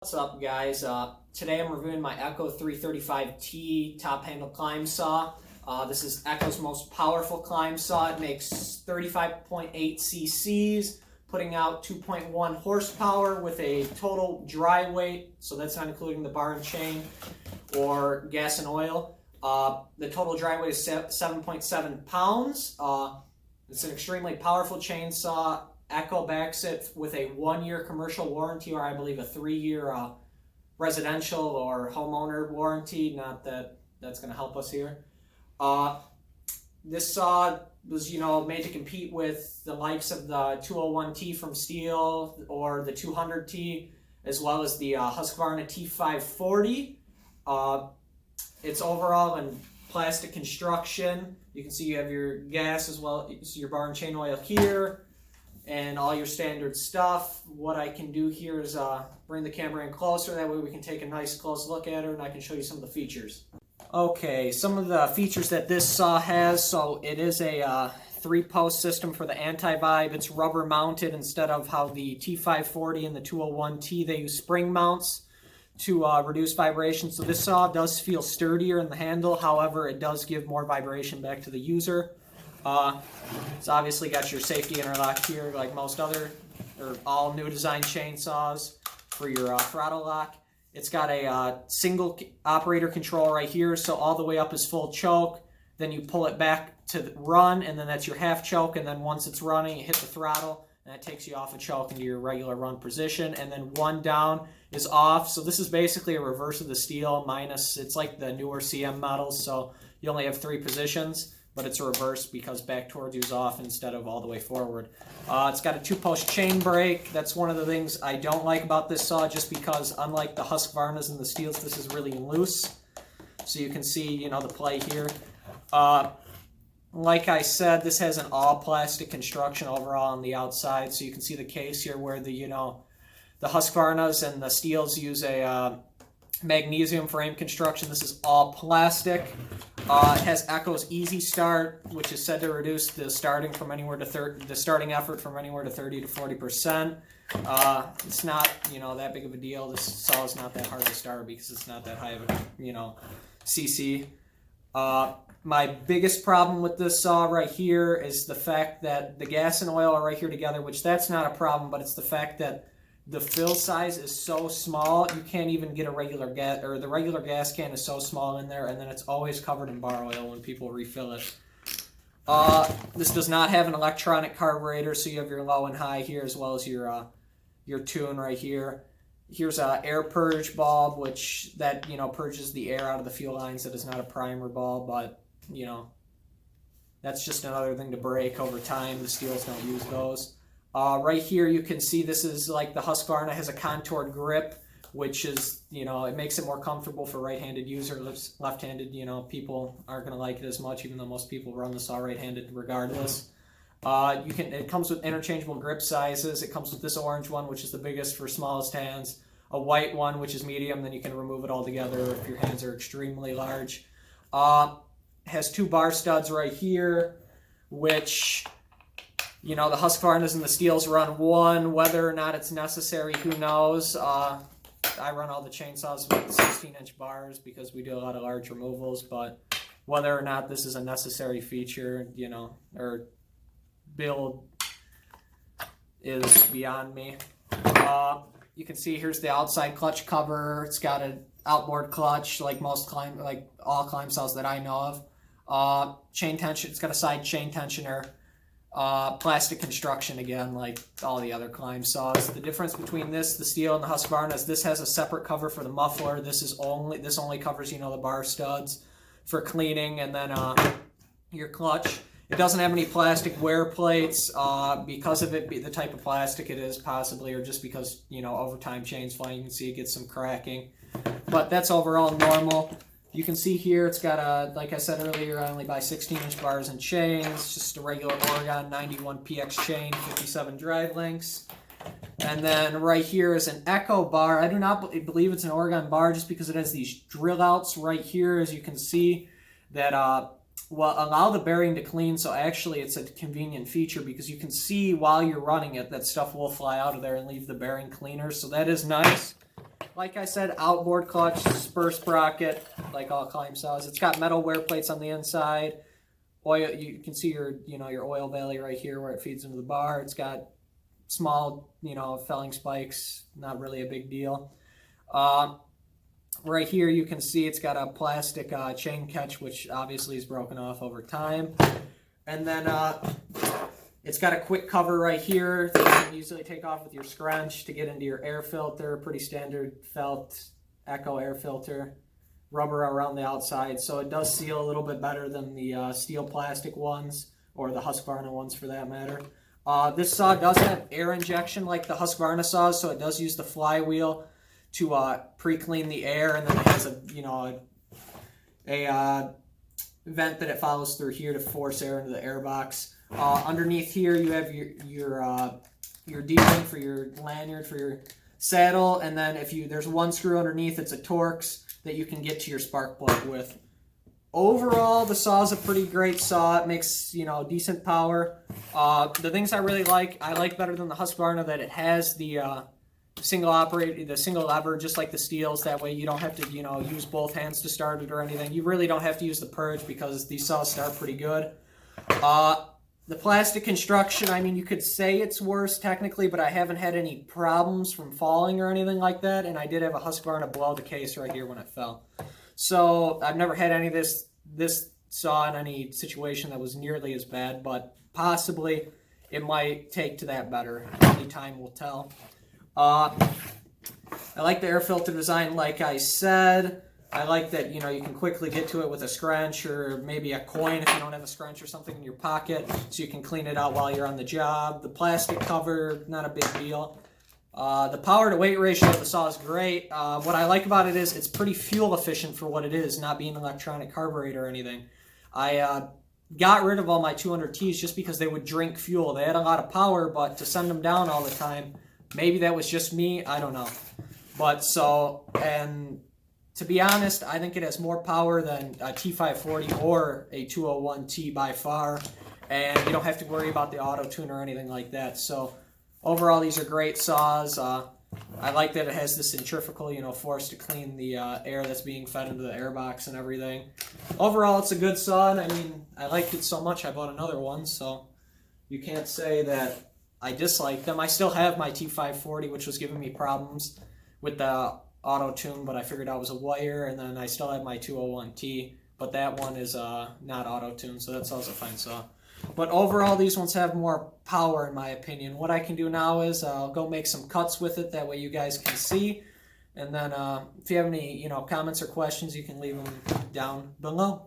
What's up, guys? Today I'm reviewing my Echo 355t top handle climb saw. This is Echo's most powerful climb saw. It makes 35.8 cc's, putting out 2.1 horsepower with a total dry weight, so that's not including the bar and chain or gas and oil. The total dry weight is 7.7 pounds. It's an extremely powerful chainsaw. Echo backs it with a 1-year commercial warranty, or I believe a 3-year residential or homeowner warranty. Not that that's going to help us here. This saw was, made to compete with the likes of the 201T from Steel or the 200T, as well as the Husqvarna T540. It's overall in plastic construction. You can see you have your gas as well, so your bar and chain oil here, and all your standard stuff. What I can do here is bring the camera in closer, that way we can take a nice close look at her and I can show you some of the features. Okay, some of the features that this saw has. So it is a 3-post system for the anti-vibe. It's rubber mounted instead of how the T540 and the 201T, they use spring mounts to reduce vibration. So this saw does feel sturdier in the handle, however it does give more vibration back to the user. It's obviously got your safety interlock here, like most other or all new design chainsaws, for your throttle lock. It's got a single operator control right here, so all the way up is full choke. Then you pull it back to run, and then that's your half choke. And then once it's running, you hit the throttle, and that takes you off a choke into your regular run position. And then 1 down is off. So this is basically a reverse of the Steel minus. It's like the newer CM models, so you only have 3 positions. But it's a reverse because back towards you is off instead of all the way forward. It's got a 2-post chain brake. That's one of the things I don't like about this saw, just because unlike the Husqvarnas and the Steels, this is really loose. So you can see, the play here. Like I said, this has an all-plastic construction overall on the outside. So you can see the case here where the Husqvarnas and the Steels use a magnesium frame construction. This is all plastic. It has Echo's Easy Start, which is said to reduce the starting from anywhere to the starting effort from anywhere to 30 to 40%. It's not that big of a deal. This saw is not that hard to start because it's not that high of a CC. My biggest problem with this saw right here is the fact that the gas and oil are right here together, which that's not a problem, but it's the fact that the fill size is so small, you can't even get a regular gas, or the regular gas can is so small in there, and then it's always covered in bar oil when people refill it. This does not have an electronic carburetor, so you have your low and high here, as well as your tune right here. Here's a air purge bulb, which that purges the air out of the fuel lines. That is not a primer bulb, but that's just another thing to break over time. The Steels don't use those. Right here you can see this is like the Husqvarna has a contoured grip, which is, it makes it more comfortable for right-handed users. Left-handed, people aren't going to like it as much, even though most people run the saw right-handed regardless. It comes with interchangeable grip sizes. It comes with this orange one, which is the biggest for smallest hands, a white one, which is medium, then you can remove it all together if your hands are extremely large. Has 2 bar studs right here, which the Husqvarnas and the Steels run 1. Whether or not it's necessary, who knows. I run all the chainsaws with 16-inch bars because we do a lot of large removals, but whether or not this is a necessary feature, or build, is beyond me. You can see here's the outside clutch cover. It's got an outboard clutch like all climb saws that I know of. Chain tension. It's got a side chain tensioner. Plastic construction again, like all the other climb saws. The difference between the Steel and the Husqvarna is this has a separate cover for the muffler. This only covers the bar studs for cleaning, and then your clutch. It doesn't have any plastic wear plates because of it the type of plastic it is, possibly, or just because over time chains fly, you can see it gets some cracking, but that's overall normal. You can see here it's got like I said earlier, I only buy 16-inch bars and chains, just a regular Oregon 91 PX chain, 57 drive links. And then right here is an Echo bar. I do not believe it's an Oregon bar just because it has these drill outs right here, as you can see, that allow the bearing to clean. So actually it's a convenient feature because you can see while you're running it that stuff will fly out of there and leave the bearing cleaner. So that is nice. like I said, outboard clutch, spur sprocket, like all climb saws. It's got metal wear plates on the inside. Oil, you can see your oil valley right here where it feeds into the bar. It's got small, felling spikes, not really a big deal. Right here you can see it's got a plastic chain catch, which obviously is broken off over time. And then it's got a quick cover right here that you can easily take off with your scrunch to get into your air filter. Pretty standard felt Echo air filter. Rubber around the outside, so it does seal a little bit better than the steel plastic ones, or the Husqvarna ones for that matter. This saw does have air injection like the Husqvarna saws, so it does use the flywheel to pre-clean the air, and then it has a vent that it follows through here to force air into the air box. Underneath here you have your D-ring for your lanyard for your saddle, and then there's one screw underneath. It's a Torx that you can get to your spark plug with. Overall, the saw is a pretty great saw. It makes decent power. The things I really I like better than the Husqvarna that it has the single lever, just like the Steels. That way you don't have to use both hands to start it or anything. You really don't have to use the purge because these saws start pretty good. The plastic construction, I mean, you could say it's worse technically, but I haven't had any problems from falling or anything like that, and I did have a Husqvarna blow the case right here when it fell. So I've never had any of this saw in any situation that was nearly as bad, but possibly it might take to that better. Only time will tell. I like the air filter design, like I said. I like that, you can quickly get to it with a scrunch or maybe a coin if you don't have a scrunch or something in your pocket, so you can clean it out while you're on the job. The plastic cover, not a big deal. The power to weight ratio of the saw is great. What I like about it is it's pretty fuel efficient for what it is, not being an electronic carburetor or anything. I got rid of all my 200Ts just because they would drink fuel. They had a lot of power, but to send them down all the time, maybe that was just me, I don't know. And to be honest, I think it has more power than a T540 or a 201T by far, and you don't have to worry about the auto tune or anything like that. So overall, these are great saws. I like that it has the centrifugal, force to clean the air that's being fed into the air box and everything. Overall, it's a good saw, and I mean, I liked it so much I bought another one, so you can't say that I dislike them. I still have my T540, which was giving me problems with the auto tune, but I figured out it was a wire, and then I still have my 201T, but that one is not auto tune, so that's also fine saw. But overall, these ones have more power in my opinion. What I can do now is I'll go make some cuts with it, that way you guys can see, and then if you have any comments or questions, you can leave them down below.